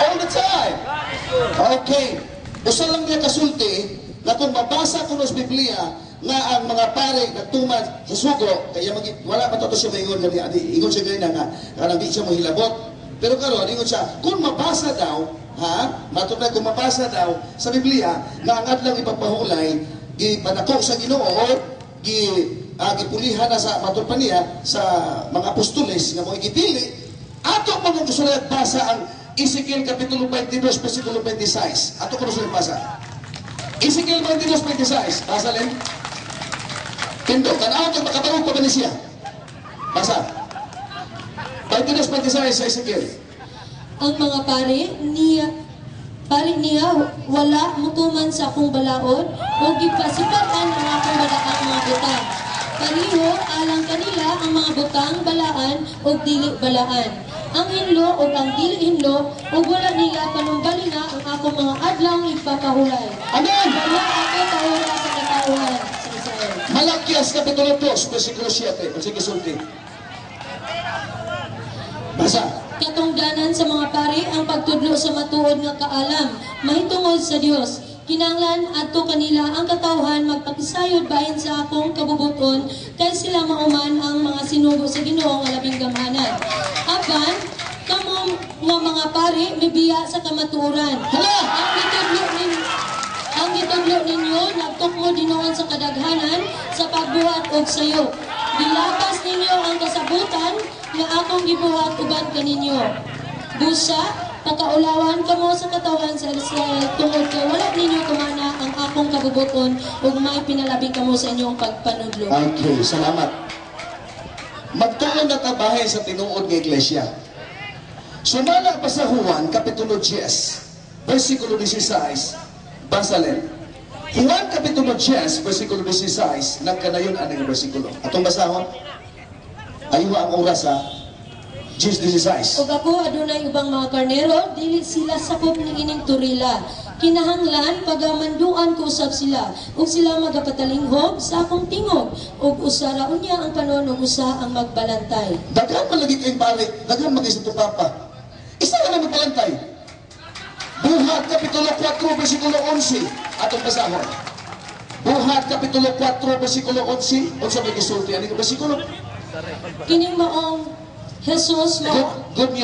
All the time. Okay. Usa lang niya kasulti na kung mabasa ko sa Biblia nga ang mga pare nagtumad sa sugo, kaya wala pa to siya maingon gani, ingon siya gani nga di siya mahilabot. Pero karon ingon siya, kung mabasa daw, matupad kung mabasa daw sa Biblia nga ang adlang ipapahulay, gipanako sa Ginoo, gipulihan na sa matupad niya sa mga apostoles nga mo gipili, ato mo kung gusto na basa ang Ezekiel Kapitulo 22, versikulo 26. Ato ko gusto basa. Ezekiel 22, 26. Basa rin. Pindo, tanaw kung makatarong pa ba siya? Basa. 22, 26 sa Ezekiel. Ang mga pare niya wala mutuman sa akong balaod o gipasipatan ang akong balaang mga butang. Pariho alang kanila ang mga butang balaan o dili balaan. Ang hinlo o ang dili hinlo o wala nila panumbalina ang akong mga adlaw ipapahulay. Amen! Wala ako tawala sa katauhan sa Israel. Malakias Kapitulo 2, versikulo 7. Sige, sulti. Basa. Katungdanan sa mga pari ang pagtudlo sa matuod nga kaalam, mahitungod sa Dios. Kinanglan adto kanila ang katawhan magpakisayod bahin sa akong kabubuton kay sila mauman ang mga sinugo sa Ginoo nga labing gamhanan. Apan kamo nga mga pari mibiya sa kamatuoran. Ang gitudlo ninyo nagtukmo dinoon sa kadaghanan sa pagbuhat og sayo. Gilapas ninyo ang kasabutan nga akong gibuhat uban kaninyo. Busa pakaulawan kamo sa katawan sa Israel tungod kay wala ninyo kumana ang akong kabubuton ug may pinalabi kamo sa inyong pagpanudlo. Okay, salamat. Magtuon na tabahay sa tinuod ng iglesia. Sumala pa sa Juan, Kapitulo 10, versikulo 16, basa rin. Juan, Kapitulo 10, versikulo 16, nagkanayon anong versikulo. Atong basahon? Aywa ang oras ha. 10:16. Ug ako adunay ubang mga karnero, dili sila sakop ni ining turila. Kinahanglan pagamanduan ko usab sila, ug sila magapatalinghog sa akong tingog, ug usa ra unya ang panon ug usa ang magbalantay. Daghan man lagi kay pare, daghan man sa papa. Isa na magbalantay. Buhat Kapitulo 4, versikulo 11. Atong basahon. Buhat Kapitulo 4, versikulo 11. Unsa may gisulti ani versikulo? Kining maong Jesus mo good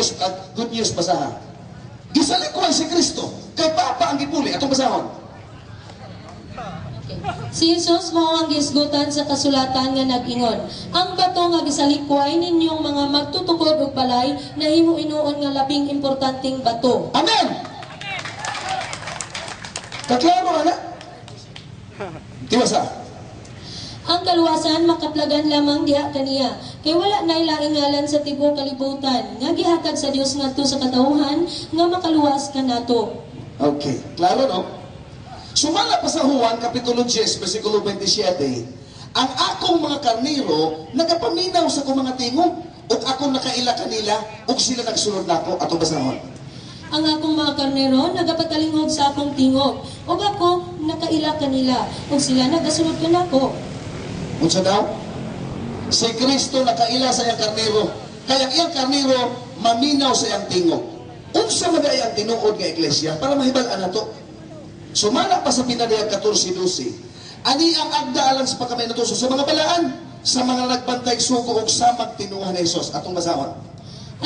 news basahan. Gisalikuan si Kristo kay Papa ang gipuli. Atong basahon. Si Jesus mo ang gisgutan sa kasulatan nga nag-ingon. Ang bato nga gisalikway ninyong mga magtutukod og balay na himo inuon nga labing importanteng bato. Amen. Kaklaro ana? Tiwasa. Ang kaluwasan makaplagan lamang diha kaniya kay wala nay laing ngalan sa tibuok kalibutan nga gihatag sa Dios ngadto sa katawhan nga makaluwas kanato. Okay, klaro no? Sumala pa sa Juan Kapitulo 10 versikulo 27, ang akong mga karnero nagapaminaw sa akong mga tingog ug akong nakaila kanila ug sila nagsunod nako. Atong basahon. Ang akong mga karnero nagapatalingog sa akong tingog ug ako nakaila kanila ug sila nagasunod kanako. Unsa daw? Si Kristo nakaila sa iyang karnero. Kaya iyang karnero maminaw sa iyang tingog. Unsa man ay ang tinuod nga iglesia para mahibal-an nato. Sumala pa sa pinadayag 14:12. Ani ang agda alang sa pagkamainatuso sa mga balaan, sa mga nagbantay suko ug samang tinuhan ni Jesus. Atong basahon.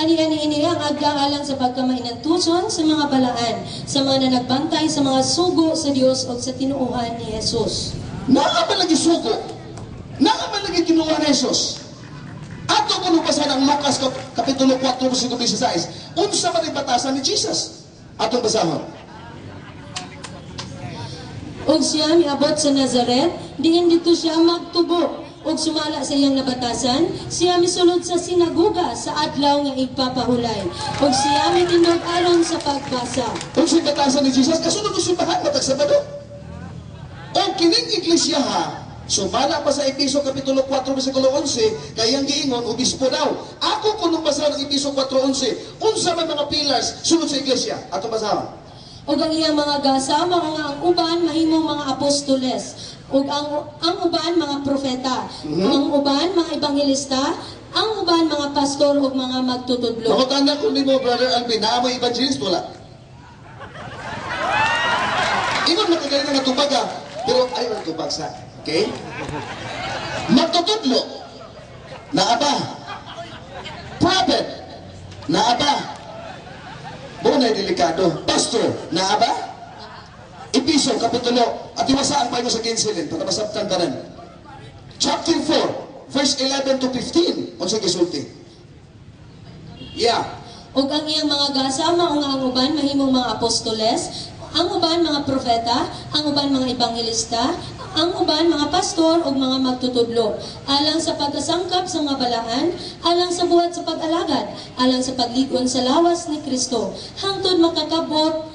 Ani ang agda alang sa pagkamainatuson sa mga balaan, sa mga nagbantay sa mga sugo sa Dios ug sa tinuuhan ni Jesus. Naa ba lagi suko? Naa ba lagi tinuuhan ni Jesus? Ato ko basahan ang Lucas Kapitulo 4, versikulo 16. Unsa man batasan ni Jesus? Atong basahon. Og siya miabot sa Nazaret, diin dito siya magtubo. Og sumala sa iyang nabatasan, siya misulod sa sinaguga sa adlaw nga igpapahulay. Og siya mitindog aron sa pagbasa. Unsa batasan ni Jesus? Kasunod sa simbahan matag Sabado. O kining iglesia ha, sumala pa sa Episo Kapitulo 4, versikulo 11, kayang giingon, obispo daw. Ako kung basahan ng Episo 4:11, unsa man mga pillars sunod sa iglesia? Atong basahon. Og ang iyang mga gasa, mga ang uban mahimong mga apostoles. Og ang uban mga propeta. Ang uban mga ebanghelista. Ang uban mga pastor ug mga magtutudlo. Makutanda ko ni mo, Brother Alvin, na mo evangelist wala? Ingon makagaling na tubaga, pero ayaw ang tubag sa. Okay? Magtutudlo. Naaba. Prophet. Naaba. Bunay delikado. Pastor. Naaba. Episo, kapitulo. At iwasaan pa sa 15 para masabtan ka rin. Chapter 4, verse 11 to 15. Kung sa gisulti. Yeah. Ug ang iyang mga gasama o ang uban mahimong mga apostoles, ang uban mga propeta, ang uban mga ebangelista, ang uban mga pastor ug mga magtutudlo, alang sa pagkasangkap sa mga balaan, alang sa buhat sa pag-alagad, alang sa pagligon sa lawas ni Kristo, hangtod makakabot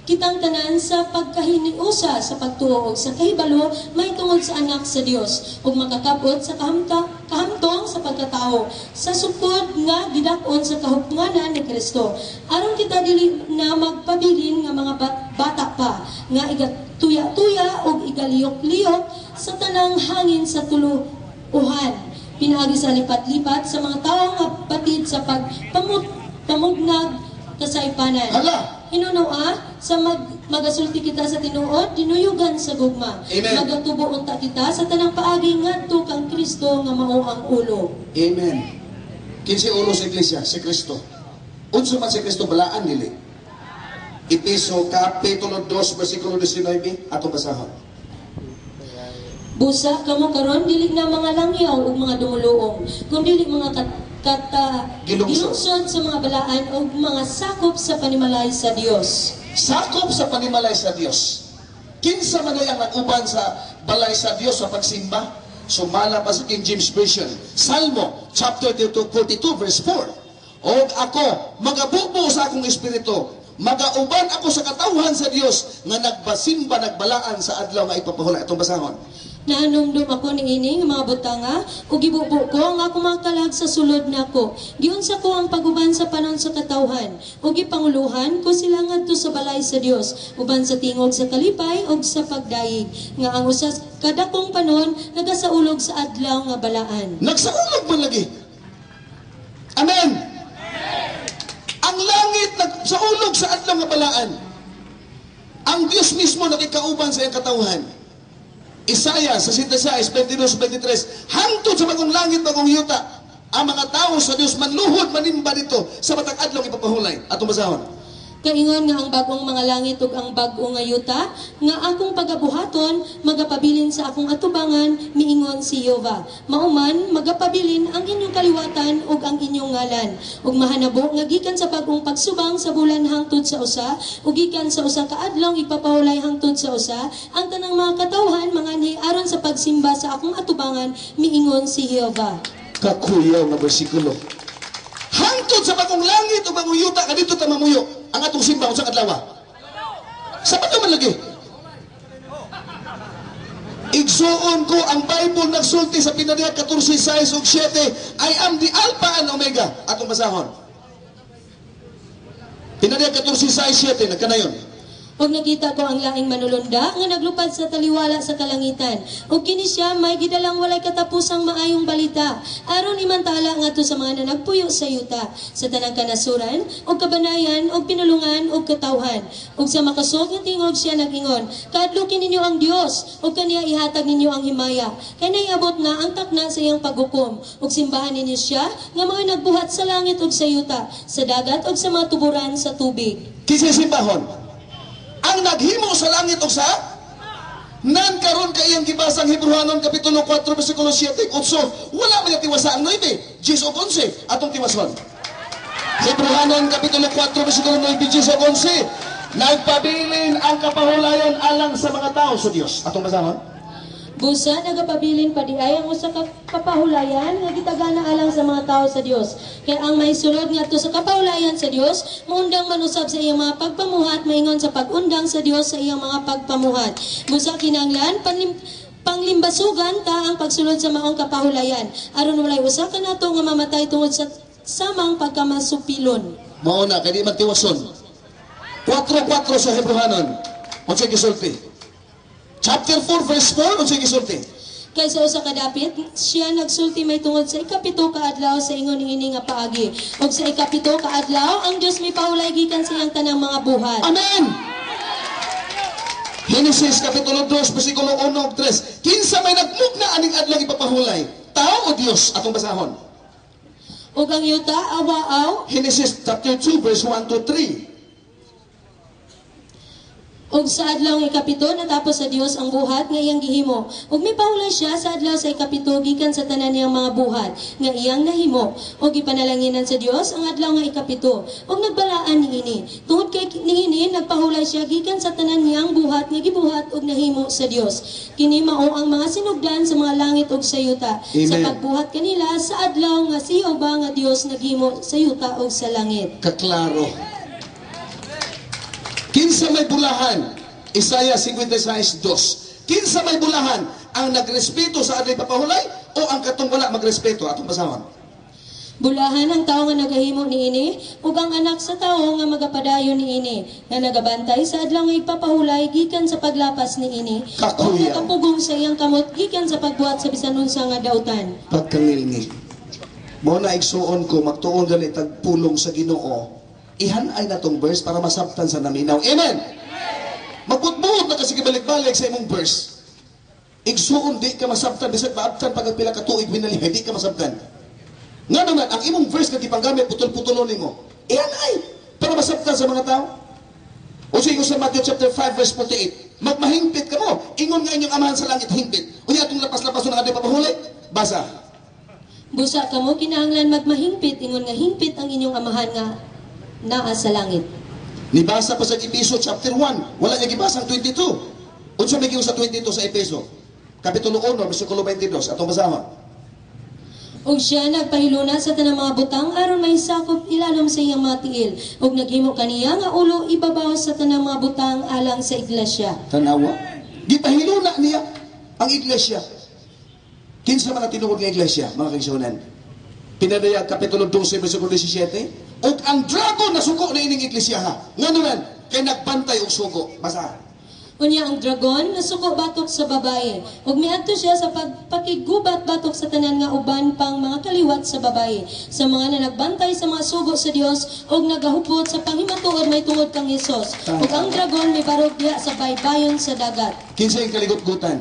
kitang tanan sa pagkahiniusa sa pagtuo ug sa kahibalo may tungod sa anak sa Dios ug makakabot sa kahamtong sa pagkatao sa sukod nga gidakon sa kahugnanan ni Kristo aron kita dili na magpabilin nga mga bata pa nga igatuya-tuya ug igaliyok-liyok sa tanang hangin sa tuluuhan pinaagi sa lipat-lipat sa mga tawo nga batid sa pagpamugnag kasaypanan. Hala! Hinunoa sa magasulti kita sa tinuod, dinuyugan sa gugma. Amen. Magatubo unta kita sa tanang paagi ngadto kang Kristo nga mao ang ulo. Amen. Kinsi ulo sa iglesia, si Kristo. Unsa man si Kristo balaan dili. Episo kapitulo 2 bersikulo 19 ato basahon. Busa kamo karon dili na mga langyaw ug mga dumuluong, kundi dili mga gilungsod sa mga balaan o mga sakop sa panimalay sa Dios. Sakop sa panimalay sa Dios. Kinsa man ang nag-uban sa balay sa Dios sa pagsimba? Sumala pa sa King James Version. Salmo chapter 42 verse 4. Og ako magabubo sa akong espiritu, magauban ako sa katawhan sa Dios nga nagbasimba nagbalaan sa adlaw nga ipapahula. Itong basahon. Naanumdum ako ni ini nga mga butanga ug gibubo ko ang ako mga kalag sa sulod nako. Giunsa ko ang paguban sa panon sa katawhan ug gipanguluhan ko sila ngadto sa balay sa Dios uban sa tingog sa kalipay ug sa pagdayeg nga ang usas kadakong panon nagasaulog sa adlaw nga balaan. Nagsaulog man lagi. Amen. Ang langit nagsaulog sa adlaw nga balaan. Ang Dios mismo nakikauban sa iyang katawhan. Isaiah sa 66, 22-23, hangtod sa bagong langit, bagong yuta, ang mga tao sa Dios manluhod, manimba dito sa matag adlaw ipapahulay. Atong basahon. Kaingon nga ang bagong mga langit ug ang bag-o nga yuta nga akong pagabuhaton magapabilin sa akong atubangan miingon si Jehova. Mauman magapabilin ang inyong kaliwatan ug ang inyong ngalan ug mahanabo nga gikan sa bagong pagsubang sa bulan hangtod sa usa ug gikan sa usa ka adlaw ipapahulay hangtod sa usa ang tanang mga katawhan manganhi aron sa pagsimba sa akong atubangan miingon si Jehova. Kakuyaw na bersikulo. Hangtod sa bagong langit o bagong yuta kadito ta mamuyo ang atong simba sa adlaw. Sapat man lagi. Igsuon ko ang Bible nagsulti sa pinadiyag 14:6 ug 7 I am the Alpha and Omega. Atong basahon. Pinadiyag 14:6-7 nagkanayon. Ug nakita ko ang laing manulunda nga naglupad sa taliwala sa kalangitan. Ug kini siya may gidalang walay katapusang maayong balita. Aron imantala ngadto sa mga nanagpuyo sa yuta, sa tanang kanasuran, ug kabanayan, ug pinulungan, ug katawhan. Ug sa makasog nga tingog siya nagingon, "Kaadlukin ninyo ang Dios, ug kaniya ihatag ninyo ang himaya. Kay naiabot na ang takna sa iyang paghukom, ug simbahan ninyo siya nga mao'y nagbuhat sa langit ug sa yuta, sa dagat ug sa mga tuburan sa tubig." Kinsa simbahon? Ang naghimo sa langit o sa nan karon kay iyang gibasa ang Hebrewanon kapitulo 4 bersikulo 7 8 wala man tiwasa ang 9 10 o 11 atong tiwason. Hebrewanon kapitulo 4 bersikulo 9 10 o 11 nagpabilin ang kapahulayan alang sa mga tao sa Dios. Atong basahon. Busa nagapabilin pa di ay ang usa ka kapahulayan nga gitagana alang sa mga tao sa Dios. Kaya ang may sulod ngadto sa kapahulayan sa Dios, maundang manusab sa iyang mga pagpamuhat maingon sa pag-undang sa Dios sa iyang mga pagpamuhat. Busa kinahanglan panglimbasugan ta ang pagsulod sa maong kapahulayan aron walay usa ka nato nga mamatay tungod sa samang pagkamasupilon. Mao na kay di man tiwason. 4:4 sa Hebrewanon. Unsa gisulti? Chapter 4 verse 4 unsa gisulti? Kaysa usa ka dapit, siya nagsulti may tungod sa ikapito ka adlaw sa ingon ini nga paagi. Ug sa ikapito ka adlaw, ang Dios may paulay gikan sa iyang tanang mga buhat. Amen. Genesis Kapitulo 2, versikulo 1 ug 3. Kinsa may nagmugna aning adlaw ipapahulay? Tao o Dios? Atong basahon. Ug ang yuta awaaw Genesis chapter 2, verse 1 to 3. ug sa adlaw nga ikapito natapos sa Dios ang buhat nga iyang gihimo. Ug mipahulay siya sa adlaw sa ikapito gikan sa tanan niyang mga buhat nga iyang nahimo. Ug ipanalanginan sa Dios ang adlaw nga ikapito. Ug nagbalaan niini. Tungod kay niini nagpahulay siya gikan sa tanan niyang buhat nga gibuhat ug nahimo sa Dios. Kini mao ang mga sinugdan sa mga langit ug sa yuta. Sa Amen. pagbuhat kanila sa adlaw nga si Jehova nga Dios naghimo sa yuta ug sa langit. Kaklaro. Kinsa may bulahan? Isaiah 56:2. Kinsa may bulahan? Ang nagrespeto sa adlaw papahulay o ang katong wala magrespeto? Atong basahon. Bulahan ang tao nga nagahimo niini ug ang anak sa tao nga magapadayon niini na nagabantay sa adlaw nga ipapahulay gikan sa paglapas niini ug Kakuya. nakapugong sa iyang kamot gikan sa pagbuhat sa bisan unsa nga dautan. Pagkangilngil. Mo na igsuon ko magtuon gali tagpulong sa Ginoo. Ihanay na tong verse para masabtan sa naminaw. Amen. Magbutbuot na kasi balik-balik sa imong verse. Igsuon di ka masabtan bisag maabtan pag pila ka tuig binalihay di ka masabtan. Nga naman ang imong verse nga gipanggamit putol-putulon nimo. Ihanay para masabtan sa mga tao. O sa sa Matthew chapter 5 verse 48. Magmahingpit ka mo. Ingon nga inyong amahan sa langit hingpit. Unya atong lapas-lapas ng adlaw papahuli. Basa. Busa kamo kinahanglan magmahingpit ingon nga hingpit ang inyong amahan nga naa sa langit. Nibasa pa sa Epeso chapter 1. Wala niya gibasa ang 22. Unsa may giung sa 22 sa Epeso? Kapitulo 1, versikulo 22. Atong basahon. Ug siya nagpahiluna sa tanang mga butang aron may sakop ilalom sa iyang mga tiil. Ug naghimo kaniya nga ulo ibabaw sa tanang mga butang alang sa iglesia. Tanawa. Gipahiluna niya ang iglesia. Kinsa man ang tinuod nga iglesia, mga kaigsunan? Pinadayag Kapitulo 12, versikulo 17. Ug ang dragon na suko na ining iglesia ha. Nga naman, kay nagbantay og suko. Basa. Unya ang dragon nasuko batok sa babae. Ug miadto siya sa pagpakigubat batok sa tanan nga uban pang mga kaliwat sa babae. Sa mga nagbantay sa mga sugo sa Dios ug nagahupot sa panghimatuod may tungod kang Hesus. Ug ang dragon may barog diha sa baybayon sa dagat. Kinsa yung kaligot-gutan?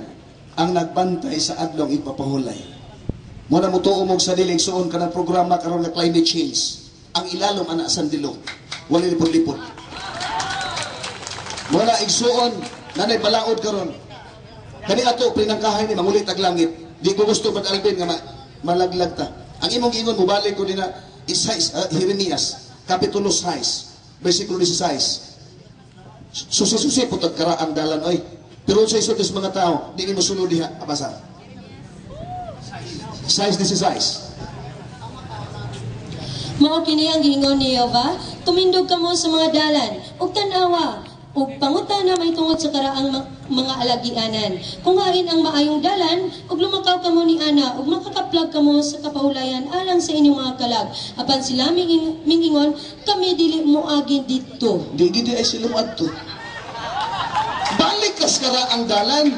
Ang nagbantay sa adlong ipapahulay. Muna mo tuumog sa dilig suon ka ng programa karon nga climate change. Ang ilalom anak sandilog. Wala lipot-lipot. Muna igsuon nanay balaod karon. Kani ato pinangkahay ni mangulit ag langit. Di ko gusto pag Alvin nga malaglag ta. Ang imong ingon mobalik ko din na Jeremias kapitulo 6 versikulo 16. Susi-susi putag karaang dalan oy. Pero sa isod des mga tao, di mo sulod diha abasa. 6:16. Mao kini ang giingon ni Jehova, tumindog kamo sa mga dalan ug tan-awa ug pangutana may tungod sa karaang mga alagianan. Kung hain ang maayong dalan ug lumakaw kamo ni ana ug makakaplag kamo sa kapahulayan alang sa inyong mga kalag. Apan sila mingingon, kami dili mo agi didto. Di gidi ay silong adto. Balik kas karaang dalan.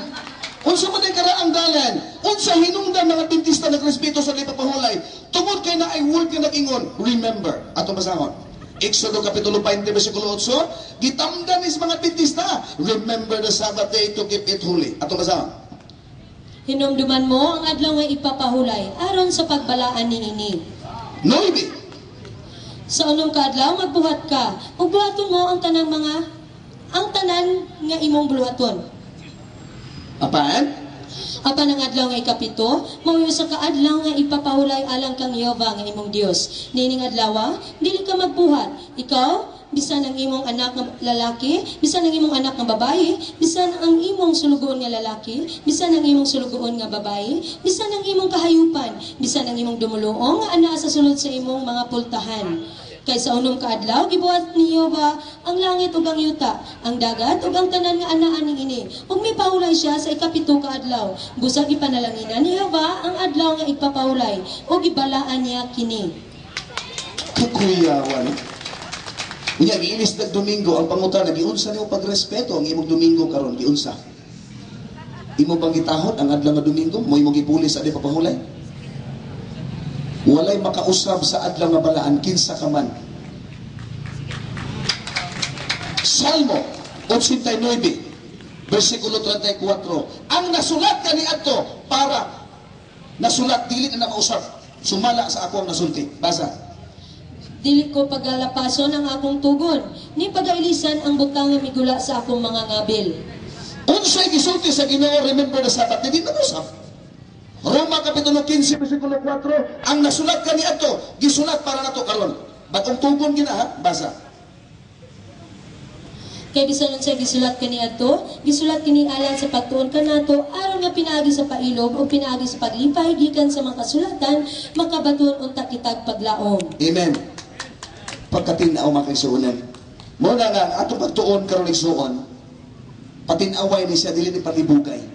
Unsa man ay karaang dalan? Unsa hinungdan mga Adventista nagrespeto sa pagpahulay? Tungod kay na ay word nga nag-ingon, remember. Atong basahon. Exodo kapitulo 20 versikulo 8, gitamdan is mga Adventista, remember the Sabbath day to keep it holy. Atong basahon. Hinumduman mo ang adlaw nga ipapahulay aron sa pagbalaan niini. 9. Sa unong kadlaw magbuhat ka ug buhaton mo ang tanan nga imong buluhaton. Apan? Apan ang adlaw nga ikapito, mauyo sa kaadlaw nga ipapahulay alang kang Jehova nga imong Dios. Nining adlaw, dili ka magbuhat. Ikaw, bisan ang imong anak nga lalaki, bisan ang imong anak nga babae, bisan ang imong sulugoon nga lalaki, bisan ang imong sulugoon nga babae, bisan ang imong kahayupan, bisan ang imong dumuluong nga ana sa sulod sa imong mga pultahan. Kay sa unong kaadlaw gibuhat ni Jehova ang langit ug ang yuta, ang dagat ug ang tanan nga anaan niini. Ug mipahulay siya sa ikapito kaadlaw. Busag ipanalanginan ni Jehova ang adlaw nga ipapahulay ug ibalaan niya kini. Kukuyawan. Unya giilis dag Domingo ang pangutana giunsa nimo pagrespeto ang imong Domingo karon giunsa? Imo bang gitahod ang adlaw nga Domingo mo imong gipulis sa di papahulay? Walay makausab sa adlaw nga balaan kinsa ka man. Salmo 89 versikulo 34. Ang nasulat kani adto para nasulat dili na mausap. Sumala sa ako ang nasulti. Basa. Dili ko pagalapason ang akong tugon, ni pagailisan ang butang nga migula sa akong mga ngabil. Unsay gisulti sa Ginoo, remember the Sabbath, dili na mausap. Roma Kapitulo 15, versikulo 4, ang nasulat kani adto, gisulat para nato karon. Bagong tugon gina ha, basa. Kay bisan unsay gisulat kaniadto, gisulat kini alang sa pagtuon kanato aron nga pinaagi sa pailog o pinaagi sa paglipay gikan sa mga kasulatan makabaton unta kitag paglaom. Amen. Pagkatinaw makisuunan. Mo na nga ato pagtuon karon igsuon. Patinaway ni siya dili ni patibugay.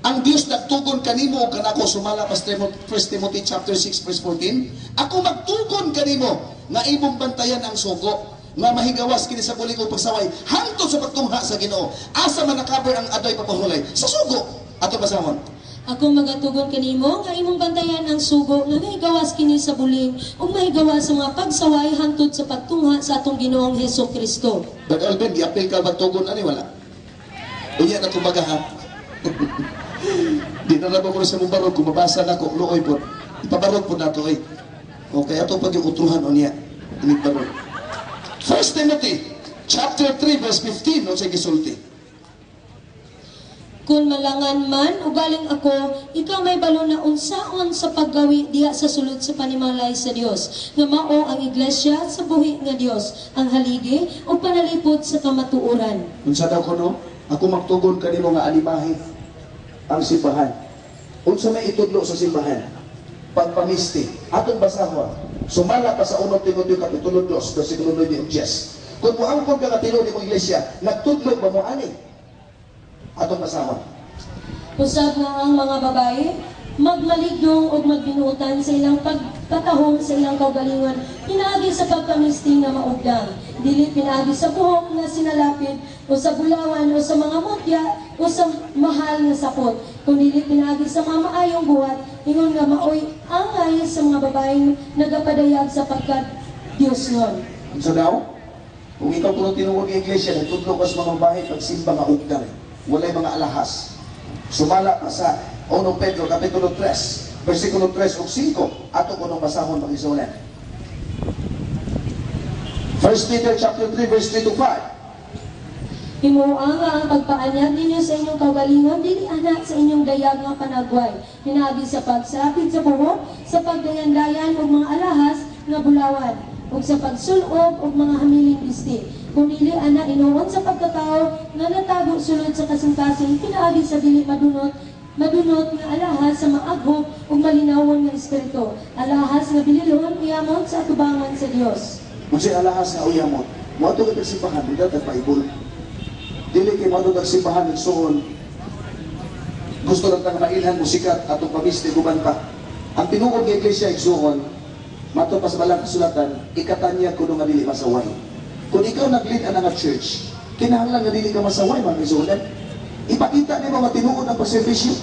Ang Dios nagtugon kanimo ug kanako sumala pa 1 Timothy chapter 6 verse 14. Ako magtugon kanimo nga imong bantayan ang sugo nga mahigawas kini sa bulig o pagsaway hangtod sa pagtungha sa Ginoo. Asa man nakaber ang adoy papahulay sa sugo. Ato basahon. Ako magatugon kanimo nga imong bantayan ang sugo nga mahigawas kini sa bulig ug mahigawas sa mga pagsaway hangtod sa pagtungha sa atong Ginoong Hesukristo. But Alvin, giapil ka magtugon ani wala. Unya na kumbaga ha. Di na naman ko sa mong barog, kung mabasa na ko, looy po. Ipabarog po na ito eh. Okay, ito pag yung utruhan o niya. Inigbarog. 1 Timothy, chapter 3, verse 15, no, sa gisulti. Kung malangan man o galing ako, ikaw may balo na unsaon sa paggawi diha sa sulod sa panimalay sa Dios. Nga mao ang iglesia sa buhi nga Dios, ang haligi o panalipod sa kamatuoran. Unsa daw ko no? Ako magtugon kanimo nga alimahin ang simbahan. Unsa may itudlo sa simbahan? Pagpamisti. Atong basahon. Sumala pa sa 1 Timoteo kapitulo 2, versikulo 9 ug 10. Kung muangkon ka nga tinuod mo iglesia, nagtudlo ba mo ani? Atong basahon. Usab nga ang mga babae, magmaligdong o magbinuutan sa ilang pagkatahong sa ilang kaugalingon, pinaagi sa pagpamisti nga maugdang. Dili pinaagi sa buhok nga sinalapid o sa bulawan o sa mga mutya o sa mahal nga sapot. Kung dili pinaagi sa mga maayong buhat, ingon nga maoy angay sa mga babaeng nagapadayag sa pagkat Dios nun. So daw, kung ikaw kuno tinuod nga iglesia, nagtudlo ka sa mga bahay pagsimba nga ugdang. Walay mga alahas. Sumala pa sa 1 Pedro kapitulo 3, versikulo 3 ug 5, ato ko nung basahon mag-isunan. 1 Peter chapter 3 verse 3 to 5. Himuha nga ang pagpaanyag ninyo sa inyong kaugalingon, dili anak sa inyong dayag nga panagway. Hinagi sa pagsapid sa buhok, sa pagdayan-dayan o mga alahas nga bulawan, o sa pagsulob o mga hamiling listi. Kung dili ana inuon sa pagkatao nga natago sulod sa kasing-kasing, pinaagi sa dili madunot nga alahas sa maaghop ug malinawon nga espiritu. Alahas nga bililon iyamon sa atubangan sa Dios. Unsay alahas nga uyamot? Mo ato ka simbahan dito ta paibul. Dili kay mo ato simbahan igsuon. Gusto lang tang mailhan mo sikat atong pamisti guban pa. Ang tinuod nga iglesia igsuon, mato pa sa balang kasulatan, ikatanya kuno nga dili masaway. Kung ikaw nag-lead ang nga church, kinahanglan nga dili ka masaway mga igsuonan. Ipakita ni mga tinuod ng pagserbisyo.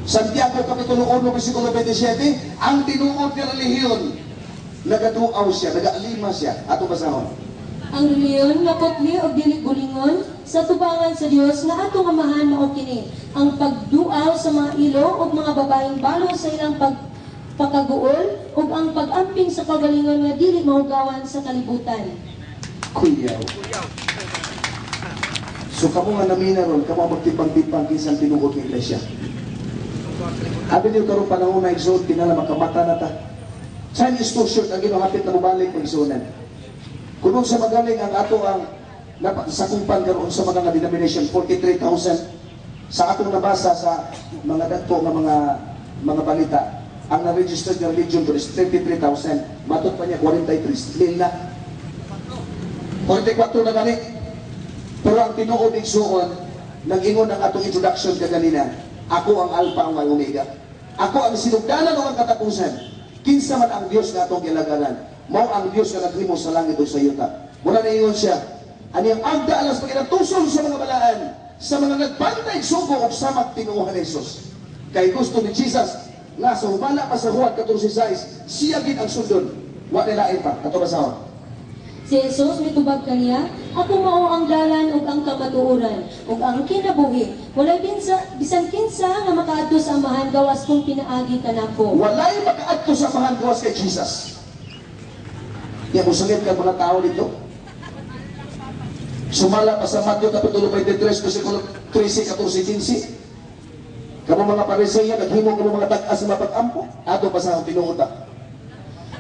Santiago kapitulo 1 versikulo 27, ang tinuod nga relihiyon nagaduaw siya, nagaalima siya. Ato basahon. Ang reliyon nga putli o dili gulingon sa tubangan sa Dios nga atong amahan mao kini. Ang pagduaw sa mga ilo o mga babaeng balo sa ilang pagpakaguol ug ang pag-amping sa kagalingon nga dili mahugawan sa kalibutan. Kuyaw. So kamo nga namina ron, kamo magtipang-tipang kisang tinuod ng iglesia. Abi niyo karon panahon na igsoon, tinala makamata na ta. Chinese short ang ginahapit na mabalik pag-igsuonan. Kung sa magaling ang ato ang sakumpan karon sa mga denomination, 43,000. Sa atong nabasa sa mga dato nga mga balita, ang na-registered na religion doon is 33,000. Matot pa niya 43 mil na. 44 na gani. Pero ang tinuod igsuon, nag-ingon ang atong introduction kaganina, ako ang Alpha ang Omega. Ako ang sinugdanan o ang katapusan. Kinsa man ang Dios nga atong gilagaran. Mao ang Dios nga naghimo sa langit ug sa yuta. Muna na siya. Ani ang agda alas paginatusol sa mga balaan, sa mga nagbantay sugo ug samag tinuohan ni Jesus. Kay gusto ni Jesus nga sa humana pa sa Juan 14:6, siya gid ang sundon. Wa nila pa. Ato basahon. Si Jesus mitubag kaniya, ako mao ang dalan ug ang kamatuoran ug ang kinabuhi. Walay bisan kinsa nga makaadto sa amahan gawas kung pinaagi kanako. Walay makaadto sa amahan gawas kay Jesus. Kaya musangit ka mga tao dito. Sumala pa sa Matthew Kapitulo 23, versikulo 13, 14, 15. Kamu mga Pariseya, naghimo kamu mga tag-as sa mapag-ampo, ato pa sa tinuod.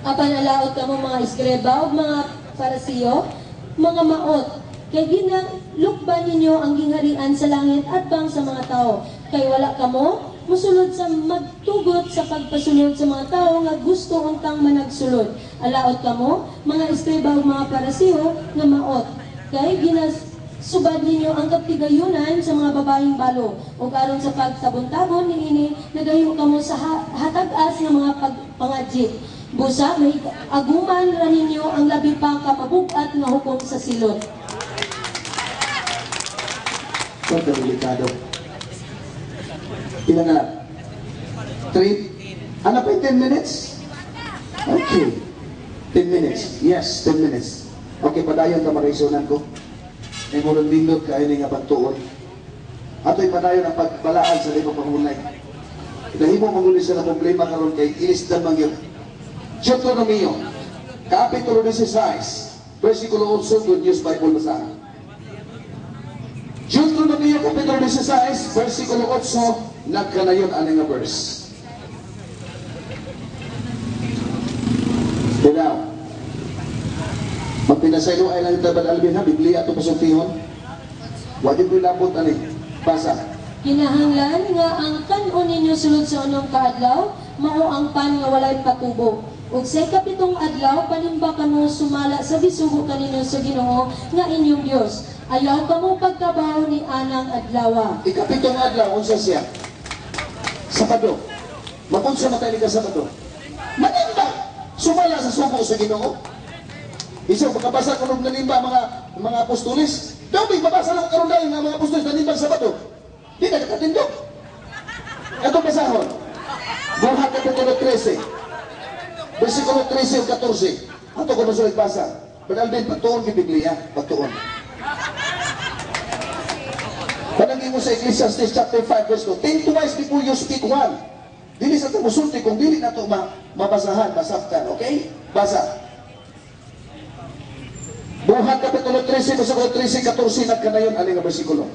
Apan alaot kamo mga iskreba ug mga Parisiyo, mga maot, kay ginalukban ninyo ang gingharian sa langit at bang sa mga tao. Kay wala kamo musulod sa magtugot sa pagpasunod sa mga tao nga gusto untang managsulod. Alaot kamo, mga iskreba ug mga Parisiyo nga maot, kay ginasubad ninyo ang kaptigayunan sa mga babaeng balo. O aron sa pagtabon-tabon niini, nagahimo kamo sa hatag-as nga mga pangadjit. Busa, may aguman ra ninyo ang labi pa kamabugat nga hukom sa silot. So, delikado. Ilan na? 3? Ano pa yung 10 minutes? Okay. 10 minutes. Yes, 10 minutes. Okay, padayon ka maraisonan ko. May murang lindot ka ini nga pagtuon. Ato'y padayon ang pagbalaan sa libang panghulay. Hinahimo manghuli sa na problema karon kay ilisdan man yun. Deuteronomio, Kapitulo 16, versikulo 8, Good News Bible basahan. Deuteronomio, Kapitulo 16, versikulo 8, nagkanayon aning nga verse. Tinaw, magpinasaylo ay lang tabad Alvin ha, Biblia ito pasultihon. Wajib ko ilabot ani, basa. Kinahanglan nga ang kanon ninyo sulod sa unong kaadlaw, mao ang pan nga walay patubo. Ug sa ikapitong adlaw, panimba kamo sumala sa bisugo kanino sa Ginoo nga inyong Dios. Ayaw kamo pagkabaw ni anang adlaw. Ikapitong adlaw, unsa siya? Sabado. Mapunsa matay ka Sabado. Manimba! Sumala sa sugo sa Ginoo. Isa, makabasa ko nung nanimba mga apostolis. Dabi, mabasa lang karon dahil nga mga apostolis nanimba sa Sabado. Di na nakatindog. Ito basahon. Buhat Kapitulo 13. Versikulo 13 o 14. Ato ko masulit basa. Padahal din, pagtuon kay Biblia. Pagtuon. Panangin mo sa Ecclesiastes chapter 5 verse 2. Think twice before you speak one. Dili sa tumusulti kung dili na ito mabasahan, masaftan. Okay? Basa. Buhat Kapitulo 13, versikulo 13, 14. Nagkanayon, aling nga versikulo.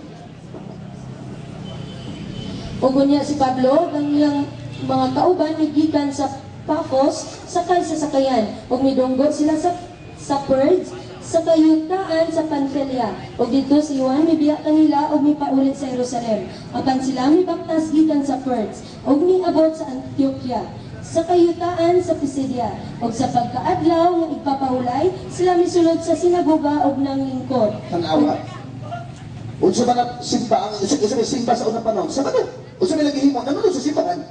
Ugon niya si Pablo, ang iyang mga kauban migikan sa Pafos, sakay sa sakayan, ug midunggo sila sa Perge, sa kayutaan sa Pamphylia, ug dito si Juan mibiya kanila ug mipaulit sa Jerusalem. Apan sila mibaptas gikan sa Perge, ug miabot sa Antioquia, sa kayutaan sa Pisidia, ug sa pagkaadlaw nga igpapahulay, sila misulod sa sinagoga ug nanglingkod. Tanawa. Unsa ba na simba ang simba sa unang panahon? Sabado. Unsa may naghihimo? Nanonood sa simbahan.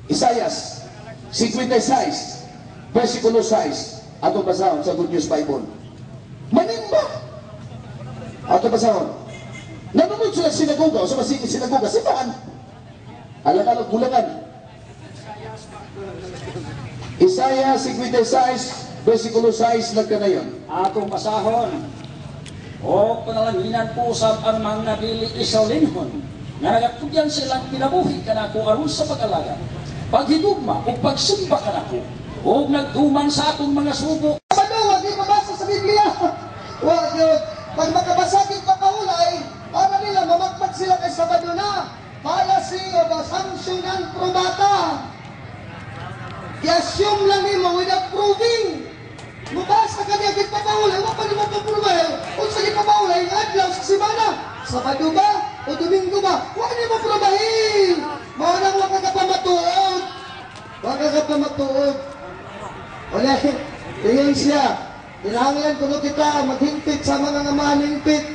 Isaias 56, versikulo 6, ato basahon sa Good News Bible. Manimba! Ato basahon. Nanonood sila sa sinagoga, o sa sinagoga, simbahan. Alang-alang bulangan. Isaiah 56, versikulo 6, nagkanayon. Atong basahon. O panalanginan po sa ang mga nabili isalinhon, nga nagatugyan silang pinabuhi kanako aron sa pag-alaga. Paghidugma o pagsumba ka na po o nagduman sa atong mga subo. Sabado, wag yung mabasa sa Biblia. Wag yun. Pag makabasagin pakahulay, para nila mamakmat sila kay Sabado na. Policy of assumption and probata. I-assume lang nimo without proving. Mabasa ka niya kit pakahulay, wag pa nimo pagprovay. Kung sa ipapahulay, adlaw sa simana. Sabado ba? O Domingo ba? Huwag niyo maprobahin! Maunang huwag ka pa matuod! Huwag ka pa matuod! Wala, tingin siya. Inahanglan kuno kita maghingpit sa mga amahan hingpit.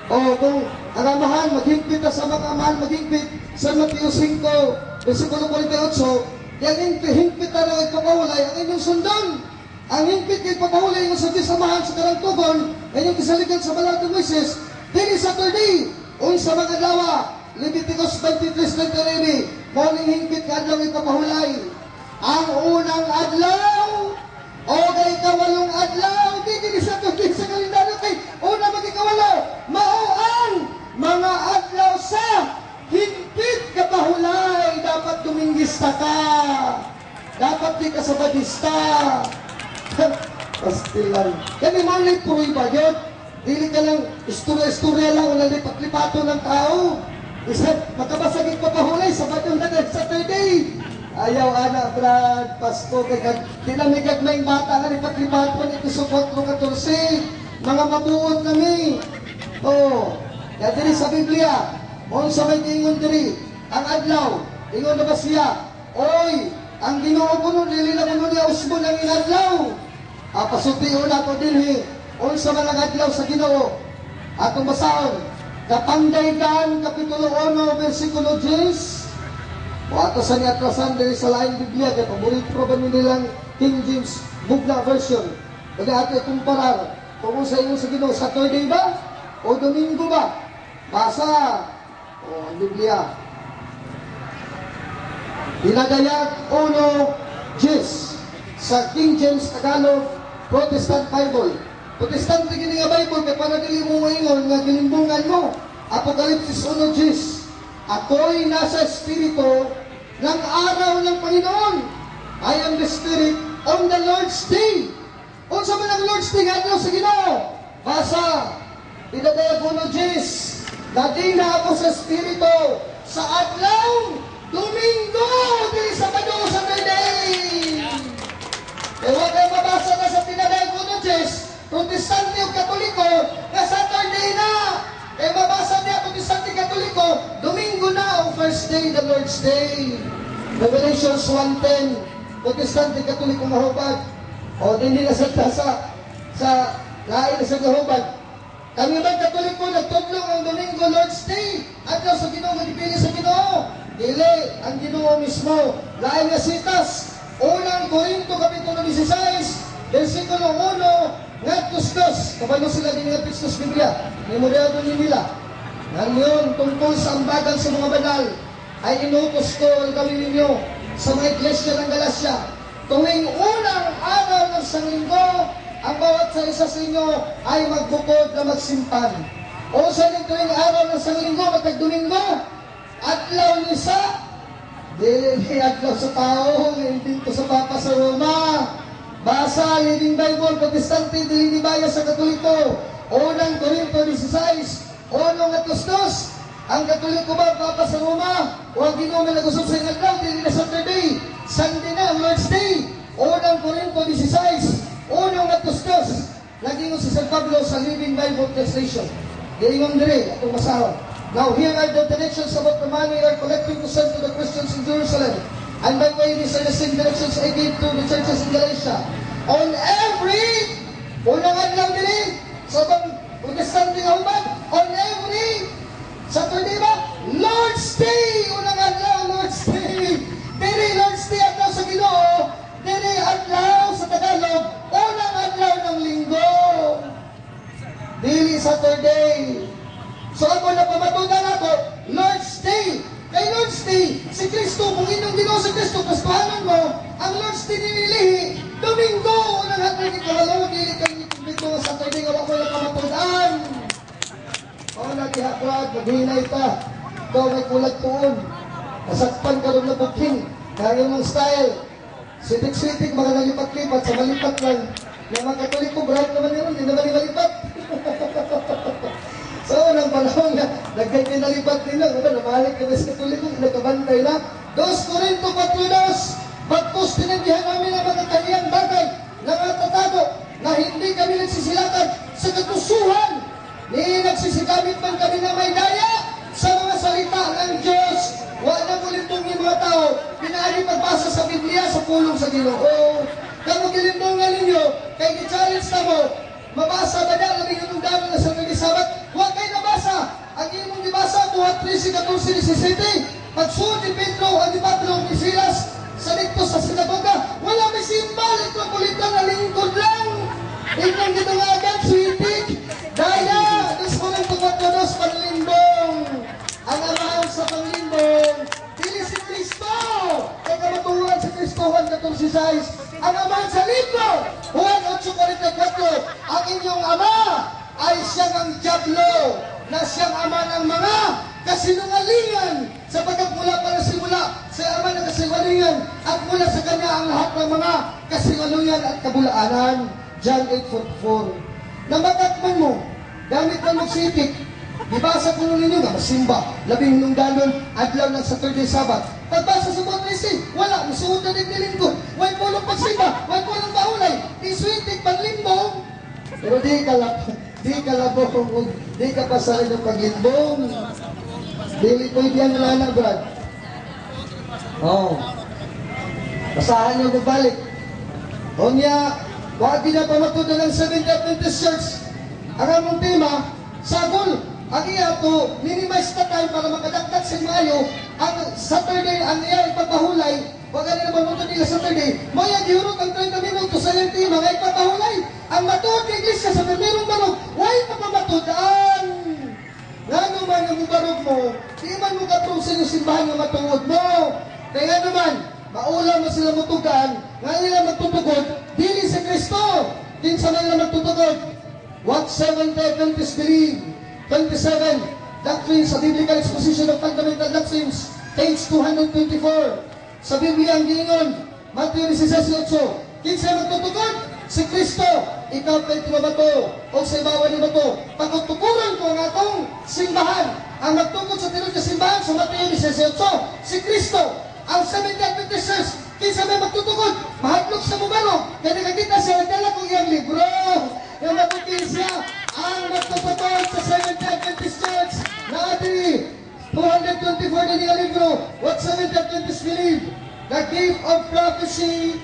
O kung ang amahan maghingpit sa mga amahan maghingpit sa Mateo 5, versikulo 48, yung hingpit na lang ipapahulay ang inyong sundan. Ang hingpit kay ipapahulay yung sa samahan sa karangtugon ay yung kasaligan sa balatong Moises. Dili Saturday! Unsa mga dawa, Leviticus 23:29, morning hingpit ka adlaw ipapahulay. Ang unang adlaw, o kay kawalong adlaw, di still lang. Kami mga may pruiba yun. Dili ka lang, istorya-istorya lang, wala lipat-lipato ng tao. Isa, makabasagin pa pahulay, Sabado na Saturday. Ayaw, anak, Brad, Pasko, di lang may gagmayng bata nga, lipat-lipato, ito support mo 14. Mga mabuot kami. Oo. Kaya diri sa Biblia, on sa may ingon diri, ang adlaw, ingon na ba siya? Oy, ang Ginoo kuno dili lang kuno niya usbon ang adlaw. Pasultiyon ako dinhi, on sa mga adlaw sa Ginoo. Atong basaon, Kapangdaygan kapitulo 1 bersikulo 10. O ato sa niatrasan diri sa laing Biblia, kaya paborito pa ba nilang King James Bugna version. Kaya ato kumparar, kung sa inyo sa Ginoo, Saturday ba? O Domingo ba? Basa o ang Biblia. Dinadayag 1:10 sa King James Tagalog Protestant Bible. Protestant gini nga Bible kay para dili mo ingon nga gilimbungan mo. Apokalipsis 1:10. Ako'y nasa espiritu ng araw ng Panginoon. I am the Spirit on the Lord's Day. Unsa man ang Lord's Day nga sa Ginoo? Basa Dinadayag 1:10. Dati na ako sa espiritu sa adlaw Domingo dili Sabado Saturday. Ewa kayo mabasa na sa Dinadayag 1:10. Protestante o Katoliko na Saturday na. Eh mabasa niya Protestante Katoliko, Domingo na ang first day, the Lord's Day. Revelations 1:10. Protestante Katoliko mahubad. O hindi na sa lain na sa mahubad. Kami ba Katoliko nagtudlong ang Domingo Lord's Day? Adlaw sa Ginoo, magipili sa Ginoo. Dili ang Ginoo mismo. Lain nga sitas. Unang Korinto kapitulo 16, versikulo 1. Ngadtos dos, kabalo sila din nga Pistos Biblia, memorado ni nila. Ngayon, tungkol sa ambagan sa mga banal, ay inutos ko ang gawin ninyo sa mga iglesia ng Galacia. Tuwing unang araw ng Sanglinggo, ang bawat sa isa sa inyo ay magbukod na magsimpan. O sa tuwing araw ng Sanglinggo, magtagdomingo, adlaw ni sa, dili adlaw sa tao, hindi to sa Papa sa Roma. Basa, Living Bible, Protestante, dili baya sa Katoliko. Unang Korinto 16, unang atustos. Ang Katoliko ba, Papa sa Roma? O ang Ginoo na nag-usap sa ingadlaw, dili na Saturday. Sunday na, Lord's Day. Unang Korinto 16, unang atustos. Nag-ingon si San Pablo sa Living Bible Translation. Diingon diri, atong masahon. Now, here are the directions about the money we are collecting to send to the Christians in Jerusalem. And by the way, these are the same directions I gave to the churches in Galatia. On every, unang adlaw din, sa bang Protestante nga uban, on every Saturday ba? Lord's Day! Unang adlaw, Lord's Day! Diri Lord's Day adlaw sa Ginoo, diri adlaw sa Tagalog, unang adlaw ng linggo. Dili Saturday. So ako na pamatunan ako, Lord's Day. Kay Lord's Day, si Kristo, kung inyong Ginoo si Kristo, pastuhanan mo, ang Lord's Day nililihi, Domingo, unang hatag ni Kahalaw, dili kayo dito sa Saturday, gawa ko yung kamatunan. O, nagihapwag, maghinay ka, ikaw may kulag tuon, nasakpan ka doon na booking, kaya mong style, sitik-sitik, mga nalipat-lipat, sa malipat lang, yung mga Katoliko, bright naman yun, hindi naman nalipat. So, nang panahon na nagkaya nalipat nila, namalik kami sa Katoliko, nagkabantay na. 2 Korinto 4:2, bagkus tinandihan namin ang mga kaniyang bagay na natatago na hindi kami nagsisilakan sa katusuhan. Ni nagsisigamit man kami na may daya sa mga salita ng Diyos. Wala mo lindong yung mga tao, pinaari pagbasa sa Biblia sa pulong sa Ginoo. Kamo gilimbungan ninyo, kay i-challenge na mo, mabasa ba na labing itong dami na sa nag-isabat? Huwag kayo nabasa. Ang imong dibasa, buhat 13:14-17. Pagsuot ni Pedro, ang di Pablo, ni Silas, sa dito sa sinagoga, wala may simbalik na kulitan na lingkod lang. Inyong ginungagan, switik, daya, this moment tumatlodos, panlimbong. Ang amahan sa panlimbong, dili si Kristo. Kaya kamatuhan si Kristo, Juan 14:6. Ang amahan sa libro, Juan 8:44, ang inyong ama ay siyang ang diablo, na siyang ama ng mga kasinungalingan, sapagkat mula para simula sa ama ng kasinungalingan at mula sa kanya ang lahat ng mga kasinungalingan at kabulaanan. John 8:44. Na matakman mo, gamit man magsipik, ibasa ko ninyo nga masimba, labing nungdanon, adlaw ng Saturday Sabbath. Pagbasa sa mga Kristi, wala, musuod na din nilingkod. Huwag pulong pagsimba, huwag pulong maulay, iswitik, panlimbong. Pero di ka labong, di ka pasarin ng paglimbong. Dili ko yan wala na, Brad. Basahan niyo magbalik. O niya, wag ginapamatud ng Seventh Adventist Church. Ang among tema, sagol. Ang iya to, minimize na time para makadagdag sa maayo. Ang Saturday, ang iya ipapahulay. Wag ganyan naman mo nila Saturday. Maya, gihurot ang 30 minutos sa iyong tema, nga ipapahulay. Ang matuod kay Iglesia sa merong barog, why papamatudan? Nga naman ang barog mo, di man mo katrong sa iyong simbahan ng matuod mo. Kaya naman, maula mo sila mutugan, nga nila magtutugod, dili sa Kristo. Kinsa man nila magtutugod. What Seventh Adventist believe? 27, Doctrine sa Biblical Exposition of Fundamental Doctrines, page 224. Sa Biblia ang giingon, Matthew 16:8, kinsa magtutugod? Si Kristo. Ikaw kay timabato, o sa ibawan ni bato, pagtutukuran ko ang atong simbahan. Ang magtugod sa tinod sa simbahan, sa Matthew 16:8, si Kristo. Ang Seventh Adventist Church, kinsa may magtutugod? Mahadlok sa mubalo. Kaya nakakita siya, nagdala kong iyang libro. Yung nabukin siya, ang magtutugod sa Seventh Adventist Church na ati 224 na niya libro. What Seventh Adventist believe? The gift of prophecy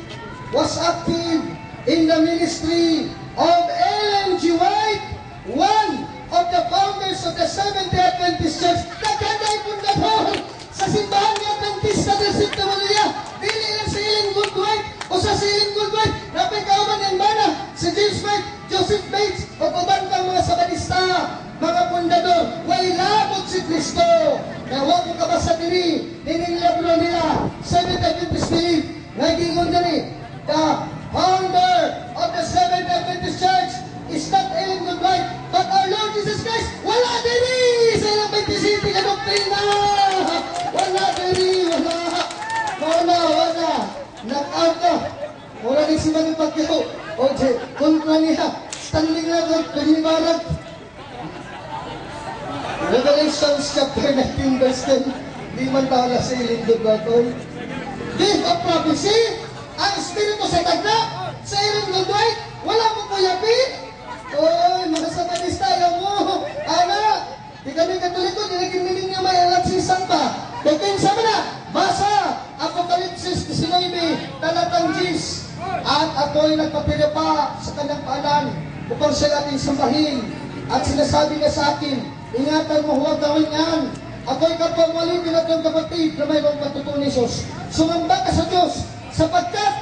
was active in the ministry of Ellen G. White, one of the founders of the Seventh Adventist Church. Nagkanday fundador sa simbahan ng Adventista del Séptimo Día. Dili lang sa Ellen Goldwhite o sa Ellen Goldwhite. Napay kauban ng mana si James White, Joseph Bates, o kuban kang mga Sabanista, mga fundador. Way labot si Kristo. Kaya huwag mong kabasa diri, ninilabro nila, Seventh Adventist believe, nagingon diri, the founder of the Seventh Adventist Church is not Ellen Goldwhite, but our Lord Jesus Christ. Wala diri sa ilang 27 na doktrina. Wala diri, wala. Knock-out na. Wala rin si Manny Pacquiao. O, kontra niya. Standing na doon, panibarag. Revelations chapter 19 verse 10. Di man tala sa iling Goldwhite. Gift of prophecy. Ang Espiritu sa tagna. Sa iling Goldwhite. Wala mo kuyapi. Oy, mga Sabanista, ayaw mo. Ana, di kami Katoliko, dinagimiling niya may alaksisan pa. Kaya kinsa mo na, basa, Apokalipsis 19, talatang 10. At ako'y nagpapila pa sa kanyang paanan upang siya ating sambahin. At sinasabi niya sa akin, ingatan mo, huwag gawin yan. Ako'y kapamalitin at yung kapatid na mayroong patutunan ni Jesus. Sumamba ka sa Diyos, sapagkat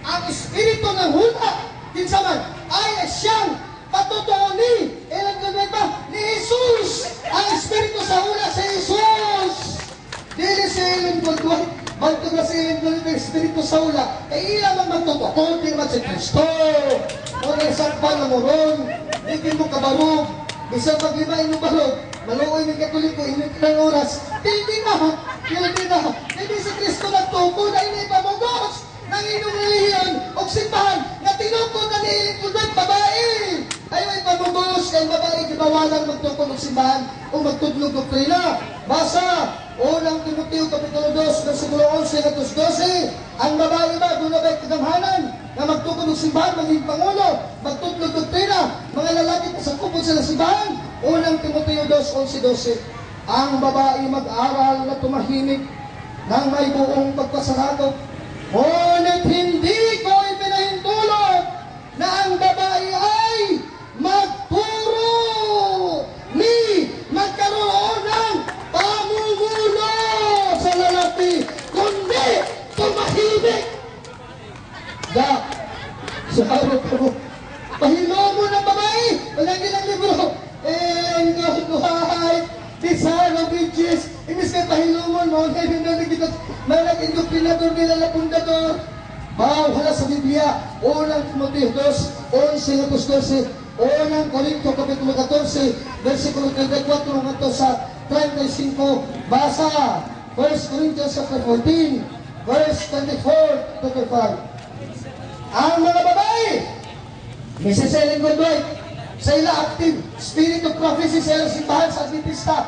ang Espiritu ng hula, kinsa man, ay siyang patutunan ni, ilan ko ba? Ni Jesus! Ang Espiritu sa hula sa Jesus! Dili si Ellen Goldwhite, magtog na si Ellen Goldwhite, Espiritu sa hula, eh ilang ang magtutokon, di naman si Kristo. O na isang panamuron, hindi mo kabarog, isang paglimain mo barog, maluoy ng Katoliko, init ng oras, hindi na, hindi si Kristo nagtuko na inipamugos ng inyong relihiyon o simbahan na tinukod na ni Ellen Goldwhite, babae. Ayaw ay pamugos kay babae, gibawalan magtukod ng simbahan o magtudlog doktrina. Basa, Unang Timoteo Kapitulo 2, versikulo 11 at 12, ang babae ba, doon na ba'y kagamhanan na magtukod ng simbahan, maging pangulo, magtudlog doktrina, mga lalaki pa sa kupon sila simbahan. Unang Timoteo 2, 11, 12, ang babae mag-aral na tumahimik ng may buong pagpasarado. Ngunit hindi ko ipinahintulot na ang babae ay magturo ni magkaroon ng pamumuno sa lalaki, kundi tumahimik. Sabi ko, pahilo mo ng babae, palagi ng libro, and Goldwhite, Desire of Ages, imbis kay pahilo mo, nag-indoctrinador nila na pundador. Wala sa Biblia. Unang Timoteo 2, 11 at 12, Unang Korinto Kapitulo 14, versikulo 34 hanggang sa 35. Basa, 1 Corinthians 14, verse 24 to 25. Ang mga babae, Mrs. Ellen Goodwright, sa ila active spirit of prophecy sa ilang simbahan sa Adventista,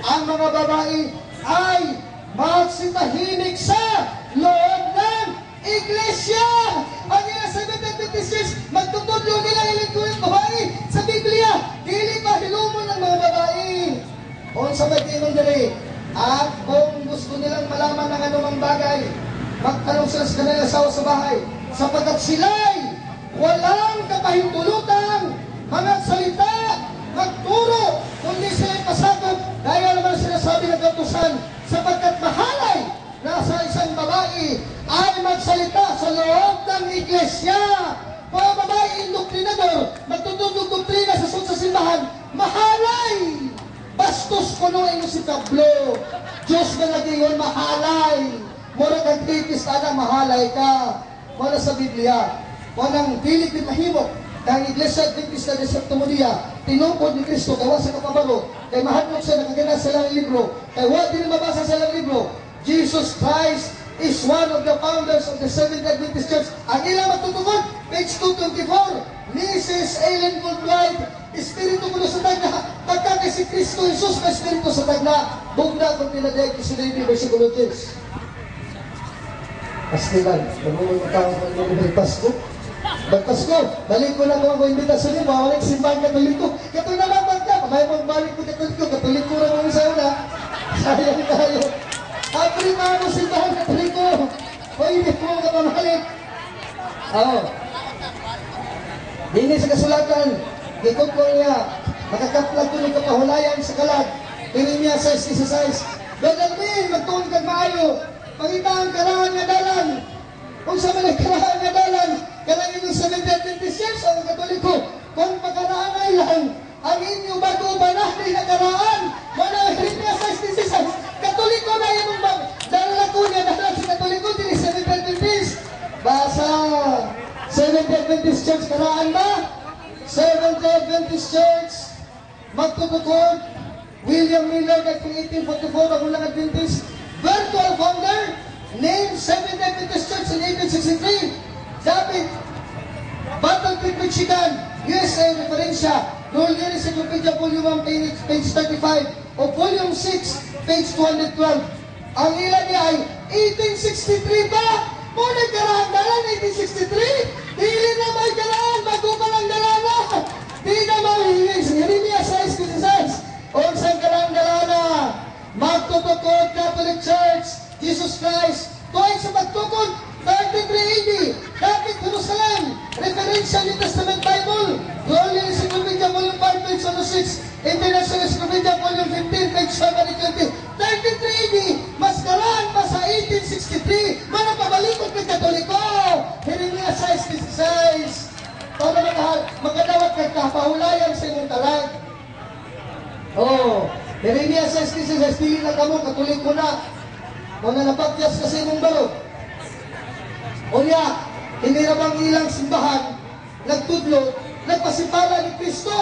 ang mga babae ay magsitahimik sa loob ng iglesia. Ang ilang Seventh Adventist Church, magtutudlo nila ilang kulit babae sa Biblia. Dili pa hilumon ng mga babae. O sa magtinong dali, at kung gusto nilang malaman ng anumang bagay, magtanong sila sa kanilang asawa sa bahay, sapagkat sila'y walang kapahintulutang mga salita, magturo, kundi sila'y pasakop, dahil naman sinasabi ng kautusan, sapagkat mahalay na sa isang babae ay magsalita sa loob ng iglesia. Mga babae indoktrinador, magtutugtog doktrina sa simbahan, mahalay! Bastos ko no ino si Pablo. Diyos na lagi yun, mahalay. Mura kang kritis na mahalay ka. Muna sa Biblia. Munang pilit din mahimok. Kaya Iglesia Adventista de Septimonia, tinupod ni Kristo, gawa sa kapabaro. Kaya mahadlok siya, nakagana sa lang libro. Kaya wala din mabasa sa lang libro. Jesus Christ is one of the founders of the Seventh Adventist Church. Ang ilang matutungkol, page 224. Mrs. Ellen Goodwright, Espiritu ko sa tagna, pagka kay si Kristo Jesus na Espiritu sa tagna, bugna kung tinadeg ko si David, versikulo 10. Pastilan, nagulong matawag ng mga Pasko. Magpasko, balik ko na kung ako imbitasyon niyo, mawalik simbahan katoliko. Katoy na lang ka, may magbalik ko katoliko na mga sa una. Sayang tayo. Apri na ako simbahan katoliko. O hindi po ka pamalik. Oo. Dini sa kasulatan, gikot ko niya, makakaplag ko ng kapahulayan sa kalag. Jeremiah 6:16. Dadalmin, magtuon kag maayo, pangitaan karahan nga dalan. Kung sa mga karahan nga dalan, karangin yung Seventh Adventist Church, ang Katoliko, kung pagkaraan ay lang, ang inyo bago banahli na karaan, mana Jeremiah 6:16. Katoliko na yung dala ko niya, dala si Katoliko, din Seventh Adventist. Basa, Seventh Adventist Church, karaan ba? Seventh Adventist Church, magtutukod, William Miller, at 1844, ang ulang Adventist, virtual founder, named Seventh Adventist Church in 1863, David, Battle Creek, Michigan, USA, referensya, Noel Encyclopedia, Volume 1, page 35, o Volume 6, page 212. Ang ilan niya ay 1863 ba? Muna karaan dalan, 1863. Dili na may karaan, bago pa lang dalana. Di na mahihilig. Jeremiah 6:16. O saan karaan dalana? Magtutukod Catholic Church, Jesus Christ. Tuwag sa pagtukod, 33 AD. David, Jerusalem. Referensya New Testament Bible. Royal Encyclopedia, Volume 5, page 106. International Encyclopedia, Volume 15, page 520. 33 AD. Mas karaan pa sa 1863. Mana pabalikot ng Katoliko. Jeremiah 6:16. Para makadawat kay kapahulayan sa inyong talag. Oh, Jeremiah 6:16. Pili na kamo, Katoliko na. Mga napakyas kasi mong baro. O niya, hindi na bang ilang simbahan, nagtudlo, nagpasipala ni Kristo.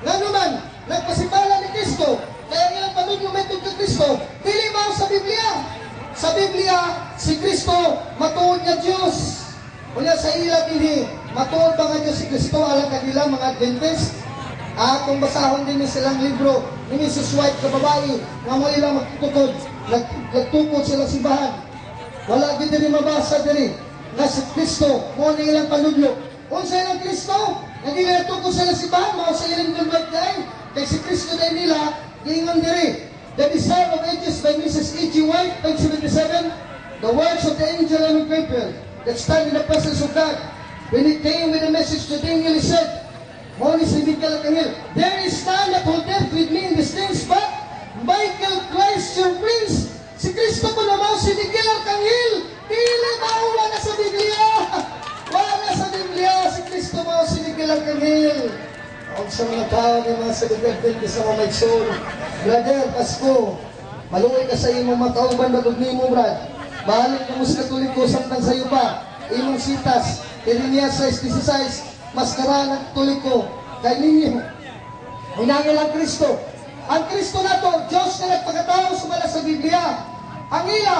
Nga naman, nagpasipala ni Kristo. Kaya ilang panudlo may tugtog Kristo. Dili ba sa Biblia? Sa Biblia, si Kristo, matuod niya Diyos. O niya sa ilang ini, matuod ba nga Diyos si Kristo, alang kanila mga Adventist? Kung basahon din silang libro ni Mrs. White na babae, nga mo ilang magtutukod, nagtukod silang simbahan. Wala din din mabasa din na si Kristo, mo na ilang panudlo. Kung sa ilang Kristo, naging tukod silang simbahan, mga sa ilang Goodwright dahil, kaya si Kristo dahil nila, gingon diri. The Desire of Ages by Mrs. E.G. White, page 77, the words of the angel and Gabriel that stand in the presence of God. When he came with a message to Daniel, he said, Moni si Michael Arcangel, there is none that holdeth with me in these things, but Michael Christ your Prince. Si Kristo po naman si Miguel Arcangel. Dili ba wala sa Biblia? Wala sa Biblia. Si Kristo mo si Miguel Arcangel. Ang sa mga tao ng mga Adventist sa mga maigsoon. Brother, Pasko, maluwi ka sa imong makauban bagog nimo, Brad. Bahalin ka mo sa Katoliko, samtang sa iyo pa. Imong sitas, Jeremiah 6:16, mas karaan ang Katoliko. Kay ninyo, hinangil ang Kristo. Ang Kristo na to, Diyos na nagpagkatao sumala sa Biblia. Ang ila,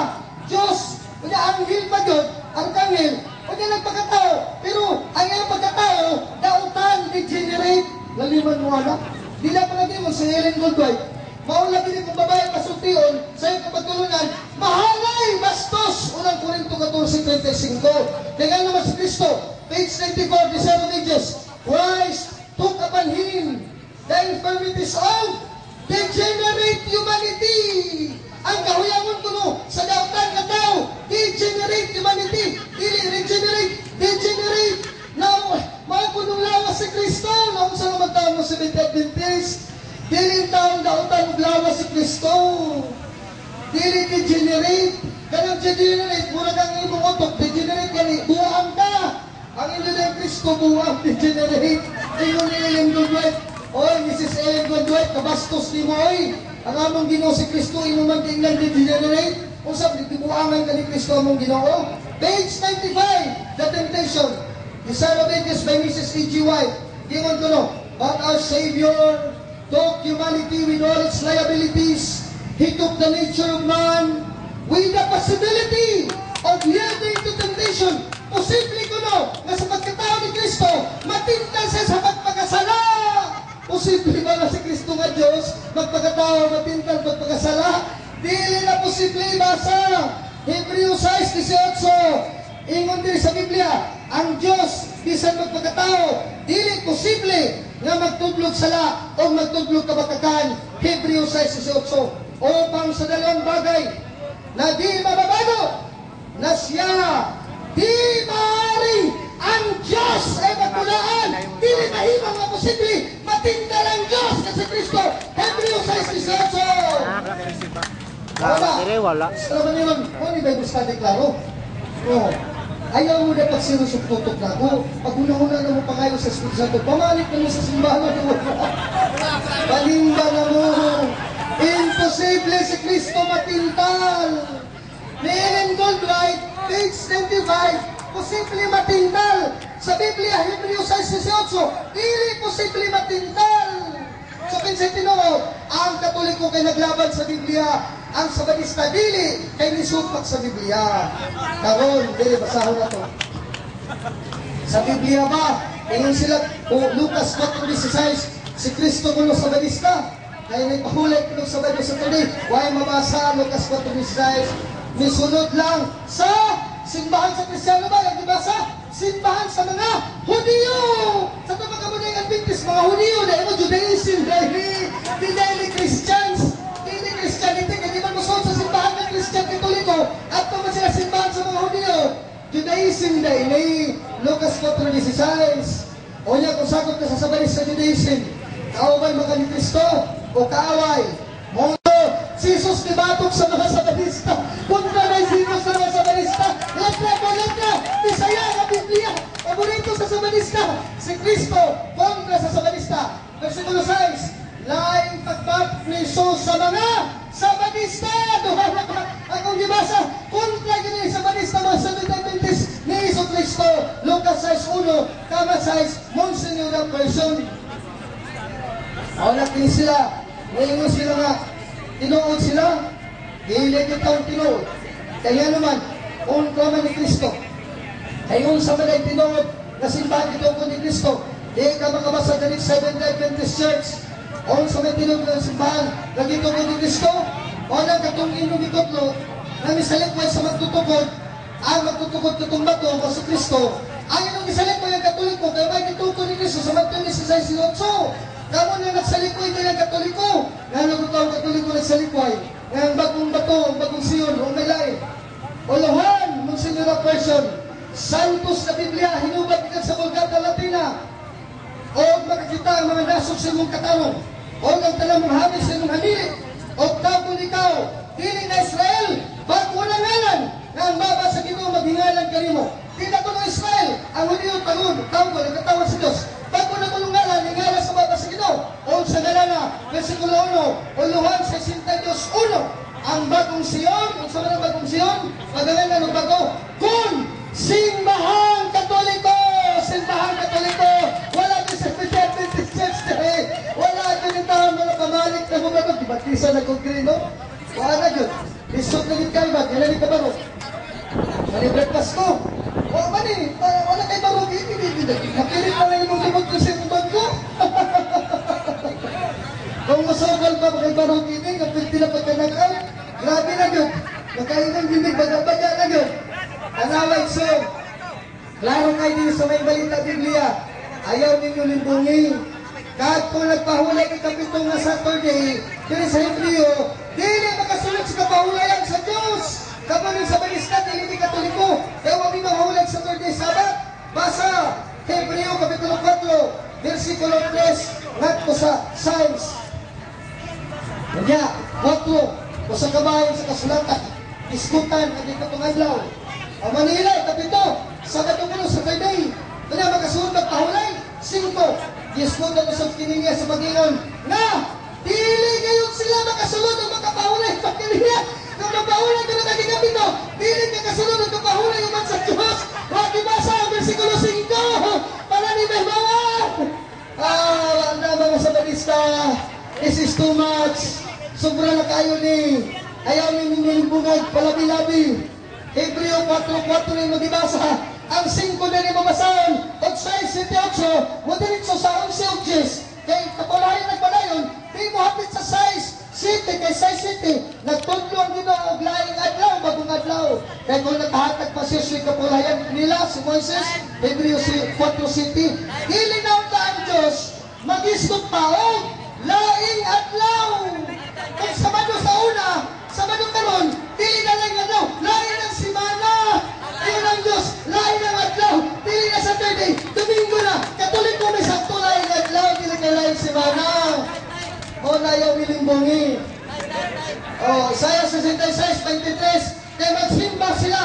Diyos, kunya anghel pa yun, Arkanghel, kunya nagpagkatao. Pero ang ilang pagkatao, daog degenerate, laliman mo anak. Di lang mga mo si Ellen Goldwhite. Maula din kung babae pasultion sa iyong kapagtulungan, mahalay bastos! Unang Korinto 14:35. Kaya naman si Kristo, page 94, the 7 ages, Christ took upon him the infirmities of degenerate humanity. Ang kahuyangon ko no, sa dautan na tao, degenerate humanity, dili regenerate, degenerate. Now, mga punong lawas si Kristo, naon sa naman taon mo sa Adventist, dili taong dautan mo lawas si Kristo. Dili degenerate. Kanang degenerate, mura kang imong otok, degenerate gani, buwang ka. Ang ilo ng Kristo, buwang degenerate. Ingon ni Ellen Goldwhite, oy, Mrs. Ellen Goldwhite, kabastos ni mo, oy. Ang among Ginoo si Kristo, imo man tingnan degenerate. Usap, nagtibuangan ka ni Kristo among Ginoo. Page 95, The Temptation. The Son of Ages by Mrs. E.G. White. Gingon ko no, but our Savior took humanity with all its liabilities. He took the nature of man with the possibility of yielding to temptation. Posible ko no, na sa pagkatao ni Kristo, matintal siya sa pagpakasala. Posible ba na si Kristo nga Diyos, magpagkatao, matintal, pagpakasala? Dili na posible, basa. Hebrews 6:18. Ingon din sa Biblia, ang Diyos, bisan magpagkatao, dili posible nga magtudlog sala o magtudlog kabatakan. Hebrews 6:18. Upang sa dalawang bagay na di mababago, na siya di maaari ang Diyos ay magpulaan. Dili mahimang nga posible, matintal ang Diyos na si Kristo. Hebrews 6:18. Wala. Sa naman yun, kung hindi ba yung study klaro? Oo. Ayaw mo na pagsinusututok na ako. Pag una-una na mo pangayon sa Espiritu Santo, pamanik na mo sa simbahan mo. Palimba na mo. Imposible si Kristo matintal. Ni Ellen Goldwhite, page 95, posible matintal. Sa Biblia, Hebrews 6:18, dili posible matintal. So, pinsay tinuod, ang Katoliko kay naglaban sa Biblia, ang Sabadista dili kay nisupak sa Biblia. Karon, dili basahon na to. Sa Biblia ba, ingon sila, Lucas 4:16, si Kristo kuno Sabadista. Kaya may pahulit kuno Sabadista today, why mabasa Lucas 4:16? Misunod lang sa simbahan sa Kristiyano ba? Yung dibasa? Simbahan sa mga Hudiyo! Sa ito mga mga Adventist, mga Hudiyo, dahil mo Judaism, dahil Christians, dahil Christianity, hindi man musuot sa simbahan ng Christian Katoliko, at pa man sila simbahan sa mga Hudiyo, Judaism, dahil Lucas 4:16. O niya, kung sagot ka sa sabalis sa Judaism, kaaway mga ni Kristo, o kaaway, si Jesus dibatok sa mga Sabanista. Punta na si Jesus sa mga Sabanista. Letra, Bisaya na Biblia. Paborito sa Sabanista. Si Kristo, kontra sa Sabanista. Versikulo 6, laing pagbab ni Jesus sa mga Sabanista. Duha na ka. Akong gibasa, kontra gini Sabanista mga Sabanista ni Jesus Kristo. Lucas 6:1, kama 6, Monsignor version. Aulak din sila. Ngayon sila nga, tinuod sila, hilig yung taong tinuod. Kaya naman, kung kama ni Kristo, ngayon sa malay tinuod, na simbahan ito ni Kristo, di ka makabasa ganit Seventh-day Adventist Church, o sa may tinuod ng simbahan, nagito ni Kristo, o nang katong inumikotlo, na misalikway sa magtutukod, ang magtutukod katong bato, o sa Kristo, ang inong misalikway ang Katoliko, kaya may kitukod ni Kristo sa Matthew 16:18. Kamu na nagsalikway din ang Katoliko. Nga nagutawang Katoliko nagsalikway. Nga ang bagong bato, ang bagong siyon, o may lain. Olohan, Monsignor Person, Santos na Biblia, hinubad ikan sa Vulgata Latina. O makakita ang mga nasok sa imong katanong. O ang talang mong hamis sa imong hanili. O tabon ikaw, dili na Israel, bago na ngalan, nga ang baba sa Ginoo maghingalan kanimo. Di na ko ng Israel, ang Hudiyo tangon, tabon, ang katawan sa Diyos. Bago na kulong ngalan, ngalan sa baba sa Ginoo. O sa ngalana, versikulo 1, o Luhan 62:1, ang bagong Siyon, ang sa mga bagong Siyon, magalan ng bago, kung simbahan Katoliko, wala din sa Adventist Church today, wala din yung taong mga pamalik na bumagot, di ba tisa na konkrino? Wala na yun, lisot na din kayo ba, yan na ka baro. Mani-breakfast ko, o mani, wala kayo baro, nakilit pa lang yung mga limot kasi yung bag Kung masukal pa kay Barong Kining, ang pilti na pagkanag-out, grabe na yun. Nakainang gimig, baga-baga na yun. Anaway, so, klaro kayo din sa may balita Biblia, ayaw ninyo limbungin. Kahit kung nagpahulay kay kapitong nga Saturday, kaya sa Hebreo, dili makasunod sa kapahulayan sa Diyos. Kapanin sa balista, dili ni Katoliko, kaya wami mahulay sa Saturday Sabat. Basa, Hebreo, Kapitulo 4, versikulo 3, nagpo sa Science. Kanya, 4, o sa kabayan sa kasulatan, iskutan, ang ikatong adlaw. Ang Manila, kapito, sa katukulo sa Friday, kanya makasunod magpahulay, 5, iskutan o sa kininga sa Pag-ingon, na, dili ngayon sila makasunod o makapahulay sa kininga. Kung mapahulay ko na kaging kapito, dili ka kasunod o kapahulay uman sa Diyos. Huwag ibasa ang versikulo 5, para ni Behbawan. Wala mga sabatista, this is too much. Sobra na kayo ni. Ayaw ni bungay, palabi-labi. Hebreo 4:4 rin magibasa. Ang 5 na rin mabasahan. O 6:7-8, madiritso sa 11 kay kapulayan nagpadayon, di mo hapit sa 6:7 kay 6:7. Nagtudlo ang Ginoo og laing adlaw, bagong adlaw. Kaya kung naghahatag pa siya sa kapulayan nila, si Moises, Hebreo 4:7, dili na ang Diyos, mag-isgot pa o laing adlaw. Kung Sabado sa una, Sabado karon, dili na lang adlaw, lain ang simana. Ayun ang Diyos, lain ang adlaw, dili na Saturday, Domingo na. Katoliko may sakto lain adlaw, dili ka lain simana. O nayaw nilimbungi. O, Isaiah 66:23, kaya magsimba sila,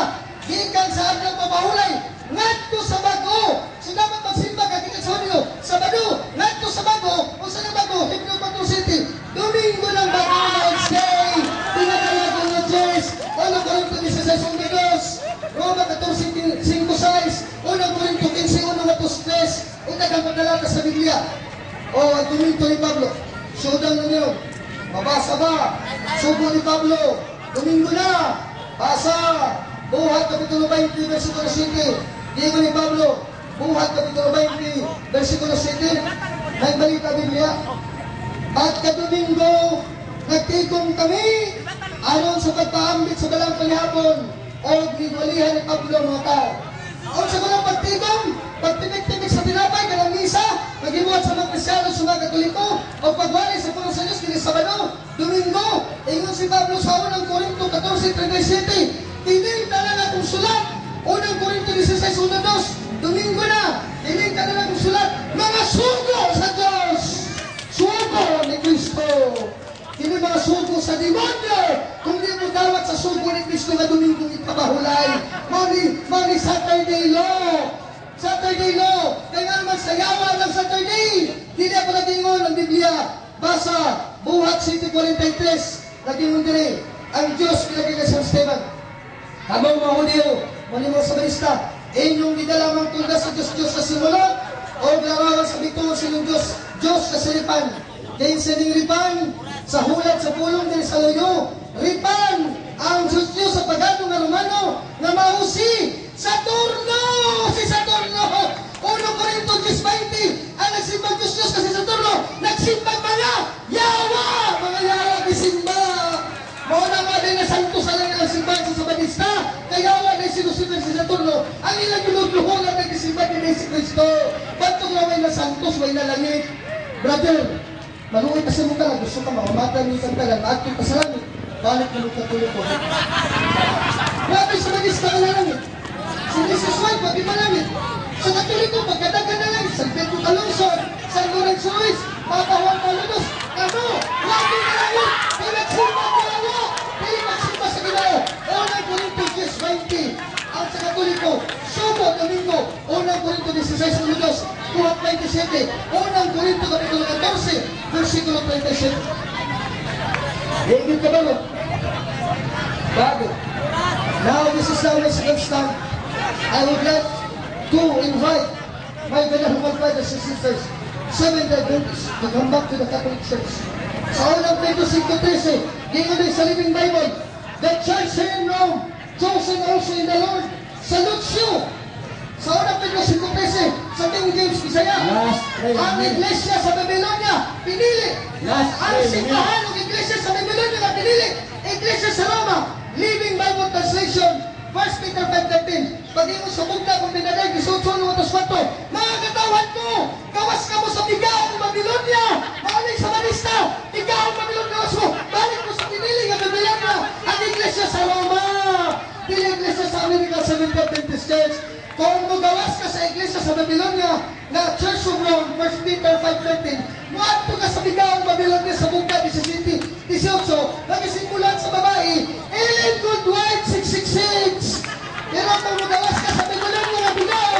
gikan sa adlaw pamahulay, ngadto sa bago. So dapat magsimba ka, gikan sa Hunyo, Sabado, ngadto sa bago, o sa bago, Hebreo 4:7, Domingo ng bago na Wednesday, pinagalago ng Diyos, unang Korinto 16:1, Roma 14:5-6, unang Korinto 15:1-3, unang pagkalata sa Biblia. O, ang Domingo ni Pablo, sudang na niyo, mabasa ba? Subo ni Pablo, Domingo na, basa, Buhat Kapitulo 20, versikulo 7, Diego ni Pablo, Buhat Kapitulo 20, versikulo 7, may balita Biblia. At kadomingo, nagtigong kami, aron sa pagpaambit sa dalang panihapon, o gigwalihan ni Pablo mga tao. O sa walang pagtigong, pagtibig-tibig sa tinapay, kalang misa, maghimuat sa mga Kristyano, sa mga Katoliko, o pagwali sa puno sa Diyos, kini Sabado, Domingo, ingon si Pablo sa unang Korinto 14:37, tinig na lang akong sulat, unang Korinto 16:1-2, Domingo na, tinig na lang akong sulat, mga sugo sa Diyos, sugo ni Kristo. Hindi mga sugo sa demonyo. Kung di mo tawag sa sugo ni Kristo na Domingo ipapahulay. Mani Saturday law. Saturday law. Kaya naman sayawan ng Saturday. Hindi ako nag-ingon ng Biblia. Basa, Buhat 7:43. Nag-ingon din ang Diyos pinagigay sa Esteban. Habang mga Hudiyo, manimong sa balista, inyong gidalamang tulda sa Diyos sa simula o larawan sa bituon silang Diyos sa silipan. Dahil sa ripan, sa hulat sa pulong din sa loyo, ripan ang Diyos sa pagano nga Romano nga mausi Saturno, si Saturno. 1 Korinto 10:20, ang nagsimbang Diyos kasi Saturno, nagsimbang mga yawa, gisimba. Muna nga din na santo sa lang ang simbahan sa Sabadista, kaya wala na sinusunod si Saturno, ang ilang ginugluhungan na gisimba ni si Kristo. Bantong na may na santos, may na langit. Brother, maluwi kasi mo ka, gusto ka makamata ni isang talang, at yung pasalangit, balik mo katulog ko. Grabe sa Sabadista ka na langit. Si Jesus White, pag imalangit. Sa Katoliko, pagkadagan na lang, sa Pedro Calonson, sa Lorenzo Ruiz, Papa Juan Paludos, ano? Lagi na lang yun! Pinagsimba ko lang yun! Pinagsimba sa Ginoo! Unang Korinto 10:20, ang sa Katoliko, Subo, Domingo, unang Korinto 16:1, Buhat 27, unang Korinto Kapitulo 14, versikulo 37. Higit ka ba mo? Bago. Now, this is now my second stand. I would like to invite my beloved brothers and sisters, Seventh-day Adventists, to come back to the Catholic Church. Sa unang Pedro 5:13, gingon sa Living Bible, the church here in Rome, chosen also in the Lord, salutes you. Sa unang Pedro 5:13, sa King James Bisaya, Last pray, ang amen. iglesia sa Babylonia, pinili. Last Ang pray, simbahan ng iglesia sa Babylonia na pinili. Iglesia sa Roma, Living Bible Translation, 1 Peter 5:13. Pag-ingon sa bugna kung pinaday, gisuso ng utos wato. Mga katawan ko, gawas ka mo sa bigaw ng Babylonia. Maalik sa Manista, bigaw ng Babylonia, gawas mo. Balik mo sa pinili ng Babylonia, ang iglesia sa Roma. Dili iglesia sa American Seventh Adventist Church. Kung magawas ka sa iglesia sa Babylonia, na Church of Rome, 1 Peter 5:13, muadto ka sa bigaw ng Babylonia sa bugna 17, 18, nagisimulan sa babae, Ellen Goodwhite 666. Pero kung magawas ka sa Babylonia na bigaw,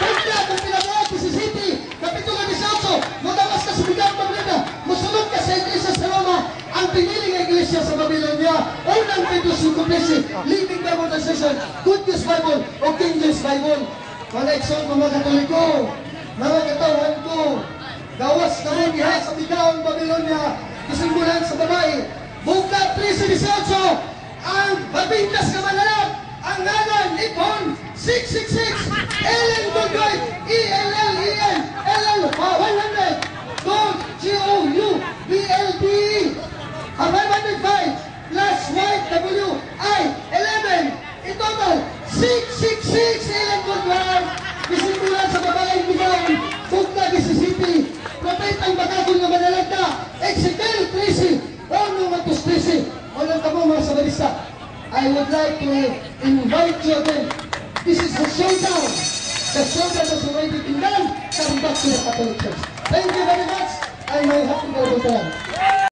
bugna kung pinagawa 17, kapitulo 18, magawas ka sa bigaw ng Babylonia, musunod ka sa iglesia sa Roma, ang piniling iglesia sa Babylonia, unang Pedro 5:13, Living Bible Translation, Good News Bible, o King James Bible. Mga ikson, mga Katoliko, mga katawan ko, gawas ka mo diha sa bigaw ng Babylonia, kasimbulan sa babae, buka 13:18, ang mabintas ka manalap, ang ngalan, Ipon, 666, Ellen Goodwhite, ELLEN, LL, 100, Gold, GOUBLD, ang 505, plus White, WI, 11, in total, 666, Ellen Goodwhite, kasimbulan sa babae, bigaw, buka 17, propetang bakagol nga manalagda, Exekiel 13, Ono Matos 13. Walang tamo mga sabarista. I would like to invite you again. This is the showdown. The showdown has already been done. Come back to the Catholic Church. Thank you very much. Ay may happy birthday.